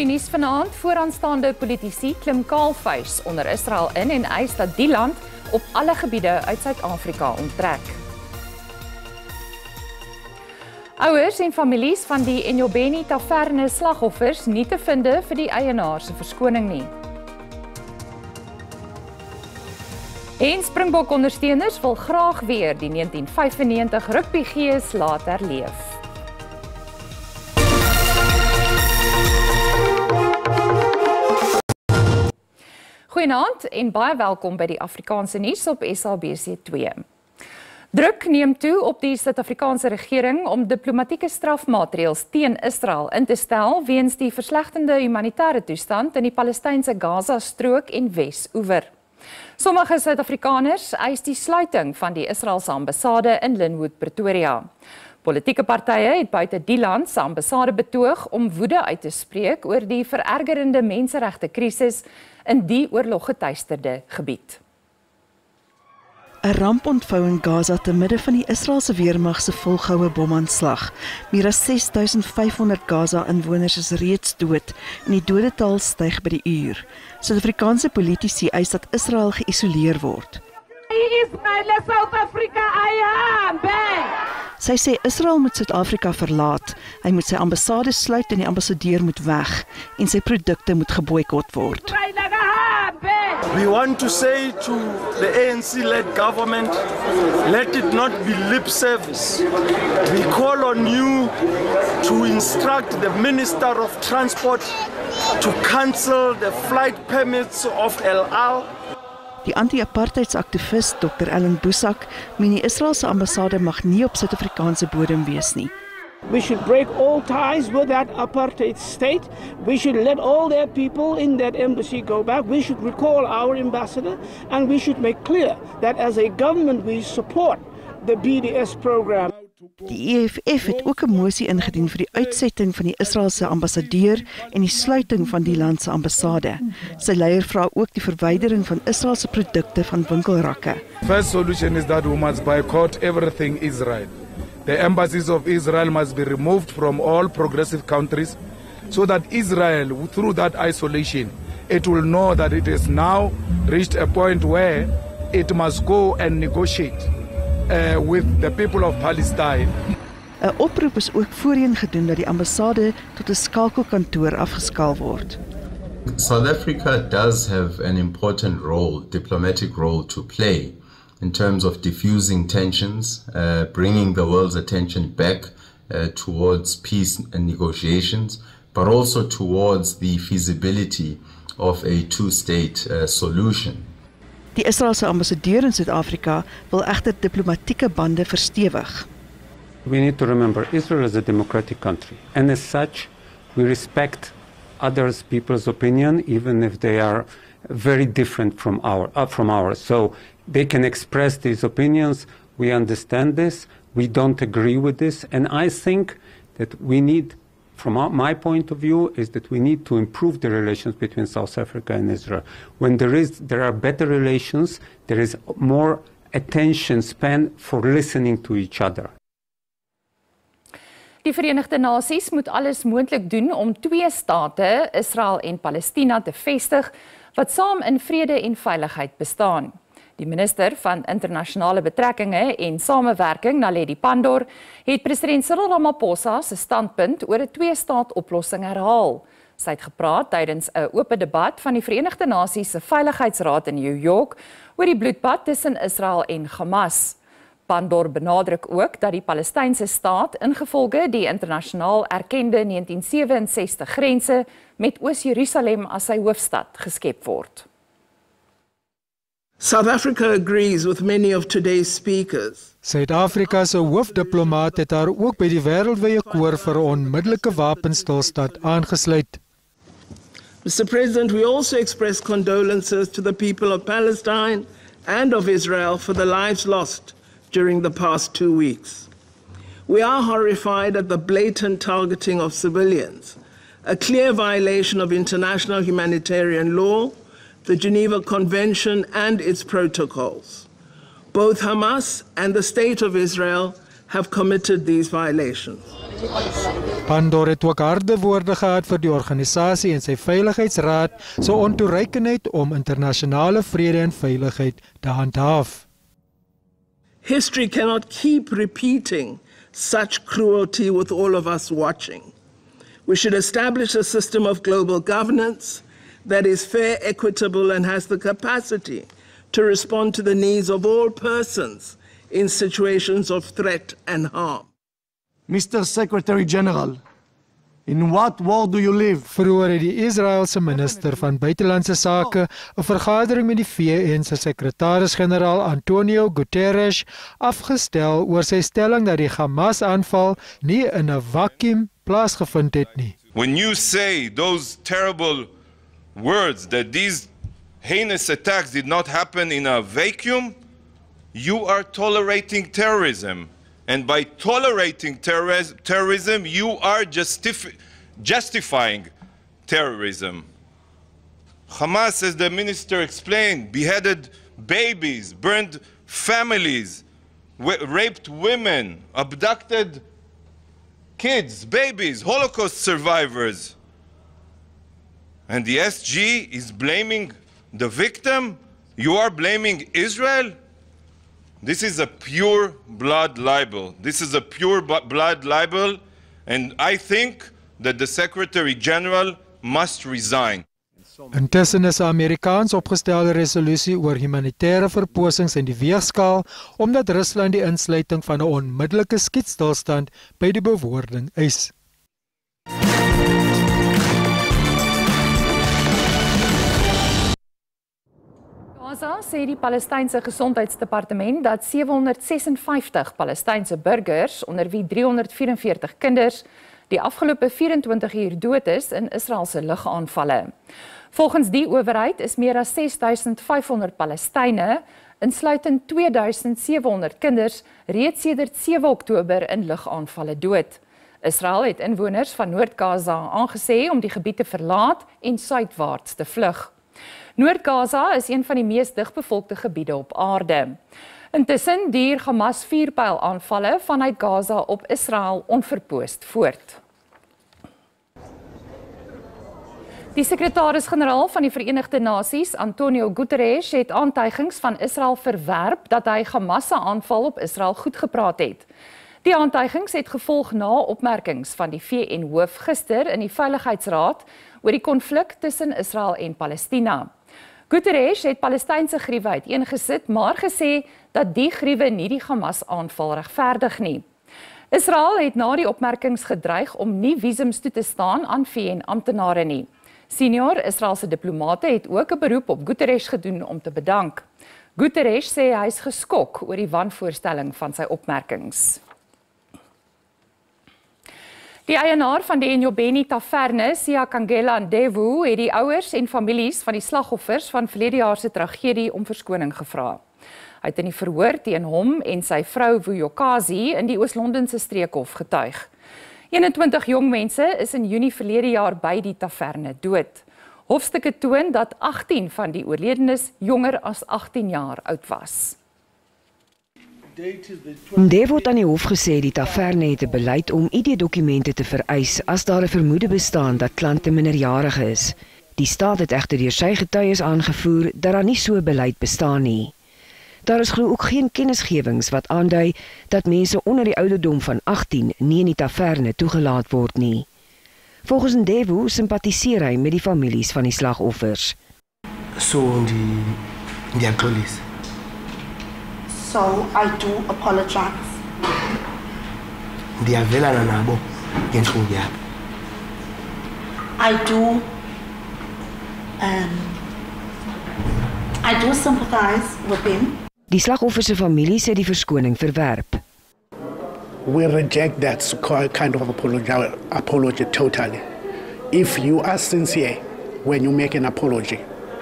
In die nuus vanaand, vooraanstaande politici klim kaalvuis onder Israel in en eis dat die land op alle gebiede uit Suid-Afrika onttrek. Ouers en families van die Enyobeni Taverne slagoffers nie te vinde vir die eienaar se verskoning nie. En Springbok ondersteuners wil graag weer die 1995 rugby gees laat herleef. Goeienaand en baie welkom by die Afrikaanse Nuus op SABC 2. Druk neem toe op die Suid-Afrikaanse regering om diplomatieke strafmaatreëls teen Israel in te stel weens die verslegtende humanitêre toestand in die Palestynse Gaza-strook en Wes-oewer. Sommige Suid-Afrikaners eis die sluiting van die Israelse ambassade in Lynnwood, Pretoria. Politieke partye het buite die land se ambassade betoog om woede uit te spreek oor die verergerende menseregte krisis in die oorloggetuisterde gebied. 'n Ramp ontvou in Gaza te midde van die Israeliese weermag se volgehoue bomaanslag. Meer as 6500 Gaza-inwoners is reeds dood en die dodetal styg by die uur. Suid-Afrikaanse politici eis dat Israel geïsoleer word. Sy sê Israel moet Suid-Afrika verlaat. Hy moet sy ambassade sluit en die ambassadeur moet weg en sy produkte moet geboikot word. We want to say to the ANC-led government, let it not be lip service. We call on you to instruct the Minister of Transport to cancel the flight permits of El Al. Die anti-apartheidsaktivis Dr. Ellen Boesak meen die Israelse ambassade mag nie op Suid-Afrikaanse bodem wees nie. We should break all ties with that apartheid state. We should let all their people in that embassy go back. We should recall our ambassador and we should make clear that as a government we support the BDS program. Die EFF het ook 'n mosie ingedien vir die uitsetting van die Israeliese ambassadeur en die sluiting van die land se ambassade. Sy leier vra ook die verwydering van Israeliese produkte van winkelrakke. First solution is that we must boycott everything Israel. The embassies of Israel must be removed from all progressive countries so that Israel, through that isolation, it will know that it has now reached a point where it must go and negotiate with the people of Palestine. 'n Oproep is ook voorheen gedoen dat die ambassade tot 'n skakelkantoor afgeskaal word. South Africa does have an important role, diplomatic role to play in terms of diffusing tensions, bringing the world's attention back towards peace and negotiations, but also towards the feasibility of a two-state solution. Die Israeliese ambassadeur in Suid-Afrika wil egter diplomatieke bande verstewig. We need to remember Israel is a democratic country and as such we respect others people's opinion even if they are very different from ours. So they can express these opinions. We understand this. We don't agree with this. And I think that we need, from my point of view, is that we need to improve the relations between South Africa and Israel. When there are better relations, there is more attention span for listening to each other. Die Verenigde Nasies moet alles moontlik doen om twee state, Israel en Palestina, te vestig wat saam in vrede en veiligheid bestaan. Die minister van internasionale betrekkinge en samewerking, Naledi Pandor, het president Cyril Ramaphosa se standpunt oor 'n twee-staat-oplossing herhaal. Sy het gepraat tydens 'n oop debat van die Verenigde Nasies se Veiligheidsraad in New York oor die bloedbad tussen Israel en Hamas. Pandor benadruk ook dat die Palestynse staat ingevolge die internasionaal erkende 1967 grense met Oos-Jerusalem as sy hoofstad geskep word. South Africa agrees with many of today's speakers. Suid-Afrika se hoofdiplomaat het haar ook by die wêreldwye koor vir 'n onmiddellike wapenstilstand aangesluit. Mr. President, we also express condolences to the people of Palestine and of Israel for the lives lost during the past 2 weeks. We are horrified at the blatant targeting of civilians, a clear violation of international humanitarian law, the Geneva Convention and its protocols. Both Hamas and the State of Israel have committed these violations. Pandor het ook harde woorde gehad vir die organisasie en sy veiligheidsraad se ontoereikendheid om internasionale vrede en veiligheid te handhaaf. History cannot keep repeating such cruelty with all of us watching. We should establish a system of global governance that is fair, equitable, and has the capacity to respond to the needs of all persons in situations of threat and harm. Mr. Secretary General, in what world do you live? Vroeger het die Israeliese minister van buitelandse sake 'n vergadering met die VN se sekretaris-generaal Antonio Guterres afgestel oor sy stelling dat die Hamas-aanval nie in 'n vakuum plaasgevind het nie. When you say those terrible words that these heinous attacks did not happen in a vacuum, you are tolerating terrorism. And by tolerating terrorism, you are justifying terrorism. Hamas, as the minister explained, beheaded babies, burned families, raped women, abducted kids, babies, Holocaust survivors. And the SG is blaming the victim? You are blaming Israel? This is a pure blood libel. This is a pure blood libel, and I think that the Secretary General must resign. Intussen is 'n Amerikaans opgestelde resolusie oor humanitêre verposings in die weegskaal omdat Rusland die insluiting van 'n onmiddellike skietstilstand by die bewoording eis. Gaza sê die Palestynse Gesondheidsdepartement dat 756 Palestynse burgers, onder wie 344 kinders, die afgelope 24 uur dood is in Israeliese lugaanvalle. Volgens die owerheid is meer as 6500 Palestyne, insluitend 2700 kinders, reeds sedert 7 Oktober in lugaanvalle dood. Israel het inwoners van Noord-Gaza aangesê om die gebied te verlaat en suidwaarts te vlug. Noord-Gaza is een van die mees digbevolkte gebiede op aarde. Intussen duur Hamas vuurpylaanvalle vanuit Gaza op Israel onverpoost voort. Die sekretaris-generaal van die Verenigde Nasies, Antonio Guterres, het aantuigings van Israel verwerp dat hy Hamas se aanval op Israel goedgepraat het. Die aantuigings het gevolg na opmerkings van die VN-hoof gister in die Veiligheidsraad oor die konflik tussen Israel en Palestina. Guterres het Palestynse griewe uiteengesit, maar gesê dat die griewe nie die Hamas-aanval regverdig nie. Israel het na die opmerkings gedreig om nie visums toe te staan aan VN-amptenare nie. Senior Israeliese diplomate het ook 'n beroep op Guterres gedoen om te bedank. Guterres sê hy is geskok oor die wanvoorstelling van sy opmerkings. Die eienaar van die Enyobeni Taverne, Siakangela Ndevu, het die ouers en families van die slagoffers van verlede jaar se tragedie om verskoning gevra. Hy het in die verhoor teen hom en sy vrou Vuyokazi in die Oos-Londense streekhof getuig. 21 jong mense is in Junie verlede jaar by die taverne dood. Hofstukke toon dat 18 van die oorledenes jonger as 18 jaar oud was. Ndevu het aan die hof gesê die taverne het 'n beleid om ID-dokumente te vereis as daar 'n vermoede bestaan dat klante minderjarig is. Die staat het egter deur sy getuies aangevoer dat daar nie so 'n beleid bestaan nie. Daar is glo ook geen kennisgewings wat aandui dat mense onder die ouderdom van 18 nie in die taverne toegelaat word nie. Volgens Ndevu simpatiseer hy met die families van die slagoffers. So die police. So I do apologize. Ndiyavelana nabo ngenhlungu yabo. I do sympathize with them. Die slagoffers se familie sê die verskoning verwerp. We reject that kind of apology totally. If you are sincere when you make an apology,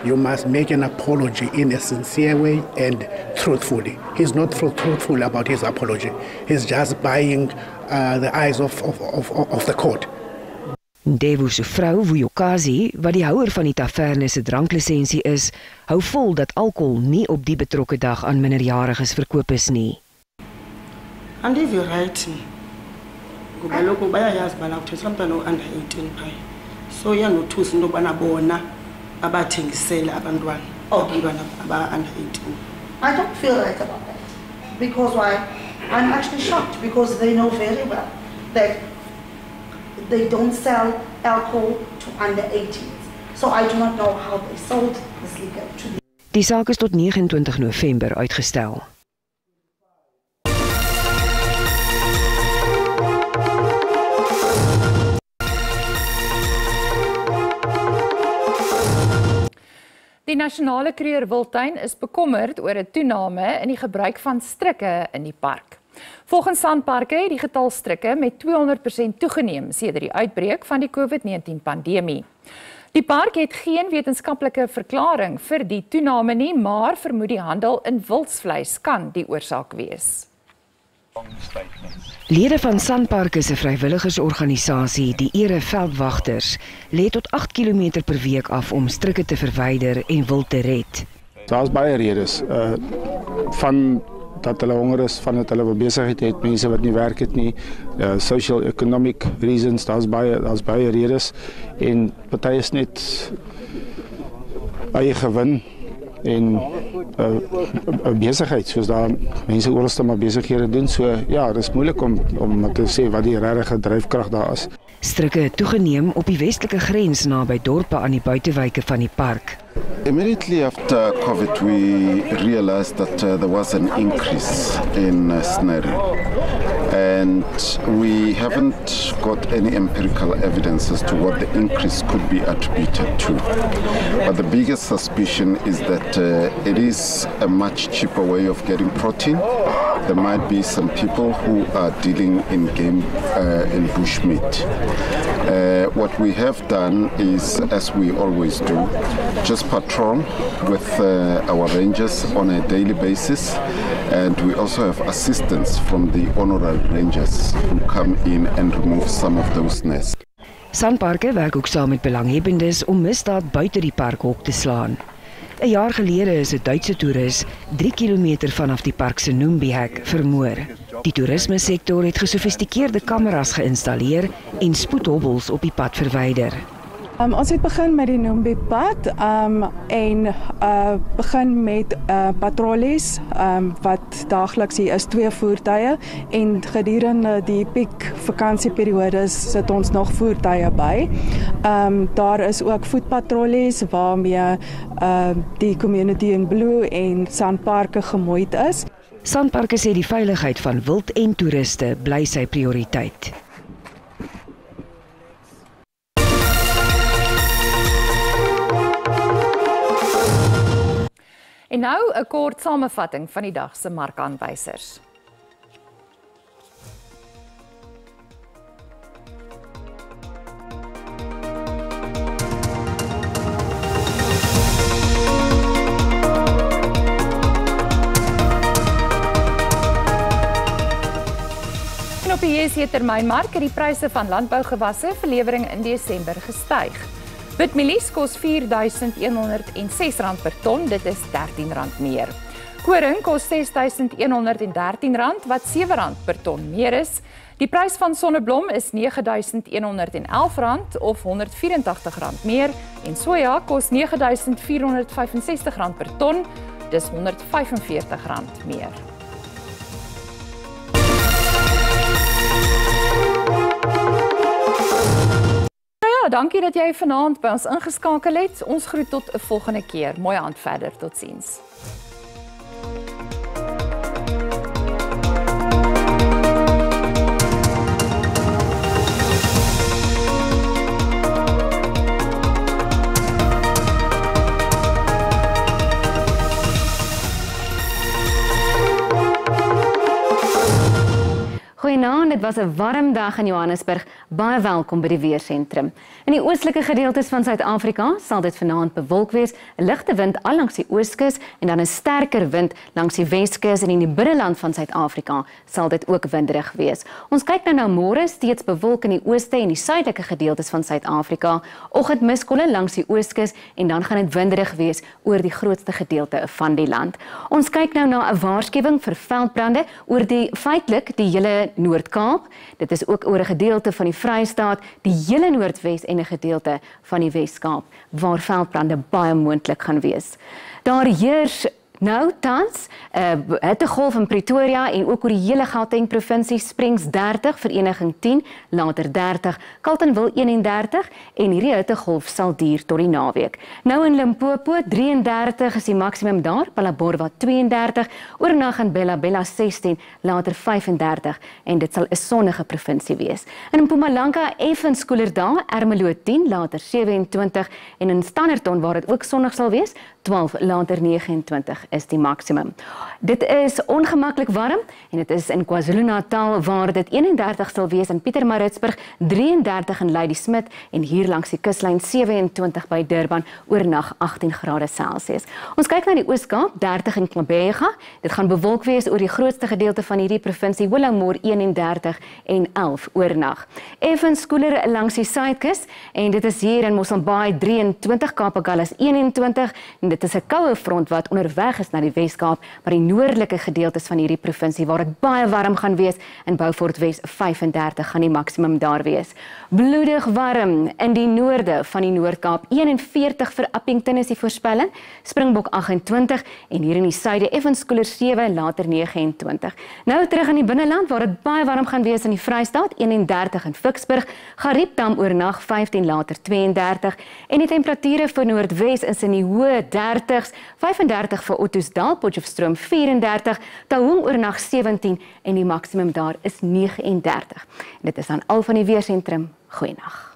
you must make an apology in a sincere way and truthfully. He's not truthful about his apology. He's just buying the eyes of the court. Ndevu se vrou, Vuyokazi, wat die houer van die taverne se dranklisensie is, hou vol dat alkohol nie op die betrokke dag aan minderjariges verkoop is nie. And if you're right, ngoba lokho bayayazi bana ukuthetha umntwana under 18 phay. So yanothusi into bana bona abathengisela abantwana aba under 18. I don't feel right about that. Because why? I'm actually shocked because they know very well that they don't sell alcohol to under 18s. So I do not know how they sold this liquor to the... Die saak is tot 29 November uitgestel. Die nasionale Kruger Wildtuin is bekommerd oor 'n toename in die gebruik van strikke in die park. Volgens Sanparke het die getal strikke met 200% toegeneem sedert die uitbreek van die COVID-19 pandemie. Die park het geen wetenskaplike verklaring vir die toename nie, maar vermoed die handel in wildsvleis kan die oorsaak wees. Lede van Sanparke se vrywilligersorganisasie, die Ere Veldwagters, lê tot 8 km per week af om strikke te verwyder en wild te red. Daar's baie redes van dat hulle honger is, van dat hulle besigheid het, mense wat nie werk het nie, social economic reasons, daar's baie redes en party is net baie gewin en 'n besigheid, soos daar mense oralste maar besighede doen, so ja, dit is moeilik om te sê wat die regte dryfkrag daar is. Strikke het toegeneem op die westelike grens naby dorpe aan die buitewyke van die park. Immediately after COVID, we realized that there was an increase in snaring. And we haven't got any empirical evidence as to what the increase could be attributed to. But the biggest suspicion is that it is a much cheaper way of getting protein. There might be some people who are dealing in game in bushmeat. What we have done is, as we always do, just patrol with our rangers on a daily basis, and we also have assistance from the honorary rangers who come in and remove some of those nests. Sanparke werk ook saam met belanghebbendes om misdaad buite die parkhok te slaan. 'n jaar gelede is 'n Duitse toerist 3 km vanaf die park se Noembi-hek vermoor. Die toerismesektor het gesofistikeerde kameras geïnstalleer en spoedhobbels op die pad verwyder. Ons het begin met die Noembi-pad en begin met patrollies wat daagliks hier is, 2 voertuie en gedurende die piek vakansieperiodes sit ons nog voertuie by. Daar is ook voetpatrollies waarmee die Community in Blue en Sanparke gemoeid is. Sanparke sê die veiligheid van wild en toeriste bly sy prioriteit. En nou 'n kort samevatting van die dag se markaanwysers. En op die JSE termynmark het die pryse van landbougewasse vir lewering in Desember gestyg. Witmielies kos R4.106 per ton, dit is R13 meer. Koring kos R6.113 wat R7 per ton meer is. Die prys van sonneblom is R9.111 of R184 meer en soja kos R9.465 per ton, dis R145 meer. Dankie dat jy vanaand by ons ingeskakel het. Ons groet tot 'n volgende keer. Mooi aand verder. Totsiens. Goeienaand, dit was 'n warm dag in Johannesburg. Baie welkom by die weersentrum. In die oostelike gedeeltes van Suid-Afrika sal dit vanaand bewolk wees, 'n ligte wind al langs die ooskus en dan 'n sterker wind langs die weskus en in die binneland van Suid-Afrika sal dit ook winderig wees. Ons kyk nou na môre, steeds bewolk in die ooste en die suidelike gedeeltes van Suid-Afrika. Oggendmiskolle langs die ooskus en dan gaan dit winderig wees oor die grootste gedeelte van die land. Ons kyk nou na 'n waarskuwing vir veldbrande oor feitelik die hele Noord-Kaap. Dit is ook oor 'n gedeelte van die Vrystaat, die hele Noordwes en 'n gedeelte van die Wes-Kaap waar veldbrande baie moontlik gaan wees. Daar heers nou tans 'n hittegolf in Pretoria en ook oor die hele Gauteng provinsie. Springs 30, Vereniging 10, later 30, Carletonville 31 en hierdie hittegolf sal duur tot die naweek. Nou in Limpopo 33 is die maksimum daar, Phalaborwa 32, oornag in Bella 16, later 35 en dit sal 'n sonnige provinsie wees. In Mpumalanga effens koeler daar, Ermelo 10, later 27 en in Standerton waar dit ook sonnig sal wees, 12, later 29 is die maksimum. Dit is ongemaklik warm en dit is in KwaZulu-Natal waar dit 31 sal wees in Pietermaritzburg, 33 in Ladysmith en hier langs die kuslyn 27 by Durban, oornag 18 grade Celsius. Ons kyk na die Oos-Kaap, 30 in Kmabega. Dit gaan bewolk wees oor die grootste gedeelte van hierdie provinsie, Willowmore 31 en 11 oornag. Effens koeler langs die suidkus en dit is hier in Mosselbaai 23, Kaapagullis 21 en dit is 'n koue front wat onderweg is na die Wes-Kaap, maar die noordelike gedeeltes van hierdie provinsie waar dit baie warm gaan wees, in Beaufort Wes 35 gaan die maksimum daar wees. Bloedig warm in die noorde van die Noord-Kaap, 41 vir Appington is die voorspelling, Springbok 28 en hier in die suide effens koeler 7, later 29. Nou terug in die binneland waar dit baie warm gaan wees in die Vrystaat, 31 in Ficksburg, Garieptam oornag 15, later 32 en die temperature vir Noordwes is in die hoë 30s, 35 vir Ottosdal, Potchefstroom 34, Taung oornag 17 en die maksimum daar is 39. Dit is dan al van die weersentrum. Goeienaand.